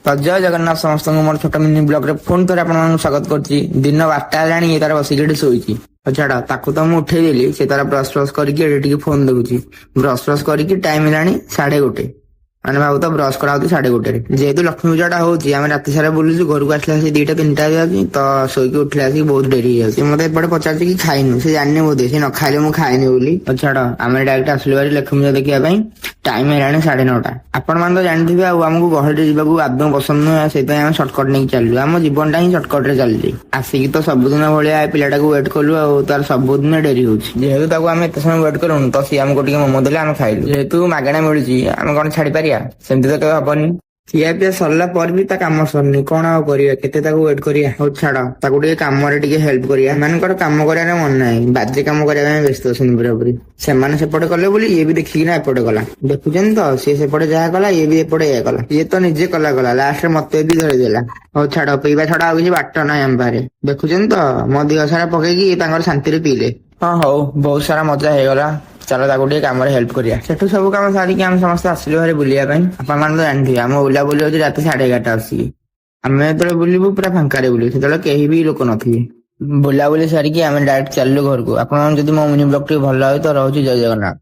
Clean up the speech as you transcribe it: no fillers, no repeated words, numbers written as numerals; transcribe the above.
ତ ଜୟ ଜଗନ୍ନାଥ ସମସ୍ତଙ୍କୁ ମୋର ଛୋଟ ମିନି ବ୍ଲଗ ରେ ପୁଣି ଥରେ ଆପଣମାନଙ୍କୁ ସ୍ୱାଗତ କରୁଛି। ଦିନ 12ଟା ହେଲାଣି, ଇଏ ତାର ବସିକି ଏଠି ଶୋଇଛି। ଛାଡ, ତାକୁ ତ ମୁଁ ଉଠେଇଦେଲି, ସେ ତାର ବ୍ରସ୍ ଫ୍ରସ୍ କରିକି ଏଠି ଟିକେ ଫୋନ ଦେଖୁଛି। ବ୍ରସ୍ ଫ୍ରସ୍ କରିକି ଟାଇମ ହେଲାଣି 1:30, ମାନେ ଭାବୁ ତ ବ୍ରସ୍ କରା ହଉଛି 1:30ରେ। ଯେହେତୁ ଲକ୍ଷ୍ମୀ ପୂଜା ଟା ହଉଛି, ଆମେ ରାତି ସାରା ବୁଲୁଛୁ, ଘରକୁ ଆସିଲା ଆସିକି 2ଟା 3ଟା ହେଇଯାଉଛି, ତ ଶୋଇକି ଉଠିଲା ଆସିକି ବହୁତ ଡେରି ହେଇଯାଉଛି। ମତେ ଏପଟେ ପଚାରୁଛି କି ଖାଇନୁ, ସେ ଜାଣିନି ବୋଧେ, ସେ ନ ଖାଇଲେ ମୁଁ ଖାଇନି ବୋଲି। ଛାଡ, ଆମେ ଡାଇରେକ୍ଟ ଆସିଲୁ ଭାରି ଲକ୍ଷ୍ମୀ ପୂଜା ଦେଖିବା ପାଇଁ। ଟାଇମ ହେଲାଣି 9:30। ଆପଣ ମାନେ ତ ଜାଣିଥିବେ, ଆଉ ଆମକୁ ଗହଳିରେ ଯିବାକୁ ଆଦୌ ପସନ୍ଦ ନୁହେଁ, ସେଇଥିପାଇଁ ଆମେ ସର୍ଟକଟ ନେଇକି ଚାଲିଲୁ। ଆମ ଜୀବନଟା ହିଁ ସର୍ଟକଟ ରେ ଚାଲିଛି। ଆସିକି ତ ସବୁଦିନ ଭଳିଆ ଏ ପିଲାଟାକୁ ୱେଟ୍ କଲୁ, ଆଉ ତାର ସବୁଦିନ ଡେରି ହଉଛି। ଯେହେତୁ ତାକୁ ଆମେ ଏତେ ସମୟ ୱେଟ୍ କଲୁଣି, ତ ସିଏ ଆମକୁ ଟିକେ ମୋମୋ ଦେଲେ, ଆମେ ଖାଇଲୁ। ଯେହେତୁ ମାଗଣା ମିଳୁଛି, ଆମେ କଣ ଛାଡି ପାରିବା? ସେମିତି ତ କେବେ ହବନି। ଖିଆ ପିଆ ସରିଲା ପରେ ବି ତା କାମ ସରିନି, କଣ ଆଉ କରିବା? କେତେ ତାକୁ ୱେଟ୍ କରିବା? ହଉ ଛାଡ, ତାକୁ ଟିକେ କାମରେ ଟିକେ ହେଲ୍ପ କରିବା। ଏମାନଙ୍କର କାମ କରିବାର ମନ ନାହିଁ, ବାଜେ କାମ କରିବା ପାଇଁ ବ୍ୟସ୍ତ ଅଛନ୍ତି ପୁରାପୁରି। ସେମାନେ ସେପଟେ କଲେ ବୋଲି ଇଏ ବି ଦେଖିକିନା ଏପଟେ କଲା। ଦେଖୁଛନ୍ତି ତ, ସିଏ ସେପଟେ ଯାହା କଲା, ଇଏ ବି ଏପଟେ ଏଇଆ କଲା। ଇଏ ତ ନିଜେ କଲା ଲାଷ୍ଟରେ ମତେ ବି ଧରିଦେଲା। ହଉ ଛାଡ, ପିଇବା ଛଡା ଆଉ କିଛି ବାଟ ନାହିଁ ଆମ ପାଖରେ। ଦେଖୁଛନ୍ତି ତ, ମୋ ଦେହ ସାରା ପକେଇକି ଇଏ ତାଙ୍କର ଶାନ୍ତିରେ ପିଇଲେ। ହଁ ହଉ, ବହୁତ ସାରା ମଜା ହେଇଗଲା। ଚାଲ ତାକୁ ଟିକେ କାମରେ ହେଲ୍ପ କରିବା। ସେଠୁ ସବୁ କାମ ସାରିକି ଆମେ ସମସ୍ତେ ଆସିଲୁ ଭାରି ବୁଲିବା ପାଇଁ। ଆପଣ ମାନେ ତ ଜାଣିଥିବେ, ଆମ ବୁଲାବୁଲି ହଉଛି ରାତି 11:30 ଆସିକି। ଆମେ ଯେତେବେଳେ ବୁଲିବୁ ପୁରା ଫାଙ୍କାରେ ବୁଲିବୁ, ସେତେବେଳେ କେହି ବି ଲୋକ ନଥିବେ। ବୁଲାବୁଲି ସାରିକି ଆମେ ଡାଇରେକ୍ଟ ଚାଲିଲୁ ଘରକୁ। ଆପଣମାନଙ୍କୁ ଯଦି ମୋ ମିନି ବ୍ଲଗ ଟିକେ ଭଲ ଲାଗୁଛି ତ ରହୁଛି, ଜୟ ଜଗନ୍ନାଥ।